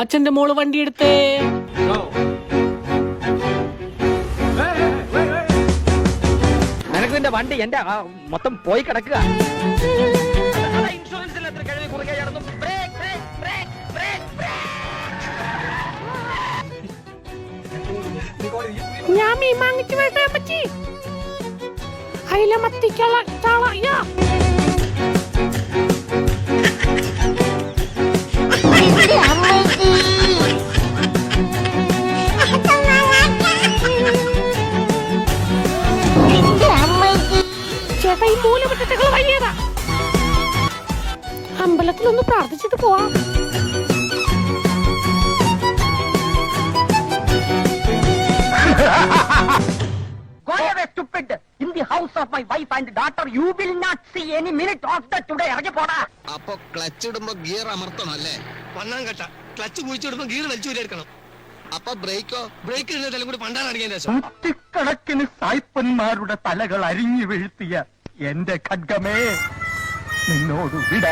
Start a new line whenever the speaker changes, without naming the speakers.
അച്ഛന്റെ മോള് വണ്ടി എടുത്തേ.
നിനക്ക് നിന്റെ വണ്ടി എന്റെ മൊത്തം പോയി കിടക്കുക.
ഞാൻ മീൻ വാങ്ങിച്ചു വേണ്ടേ പറ്റി അയില മത്തിക്കുള്ള ചാള. ചേട്ടാ ഈ മൂലപറ്റകൾ വഴിയേറാ. അമ്പലത്തിലൊന്ന് പ്രാർത്ഥിച്ചിട്ട് പോവാം.
In the house of my wife and daughter, you will not see any minute of that today. ഇറങ്ങി പോടാ.
അപ്പൊ ക്ലച്ച് ഇടുമ്പോ ഗിയർ അമർത്തണം അല്ലേ?
പണ്ണാൻ കേട്ട ക്ലച്ച് കുഴിച്ചിടുമ്പോ ഗിയർ വലിച്ചു എടുക്കണം.
അപ്പൊ ബ്രേക്കോ?
ബ്രേക്ക് ഇടുന്നതെല്ലാം കൂടി പണ്ടാൻ അടിക്കാൻ ശേഷം
നൂറ്റിക്കണക്കിന് സായിപ്പന്മാരുടെ തലകൾ അരിഞ്ഞു വീഴ്ത്തിയ എന്റെ ഖഡ്ഗമേ, നിന്നോട് വിട.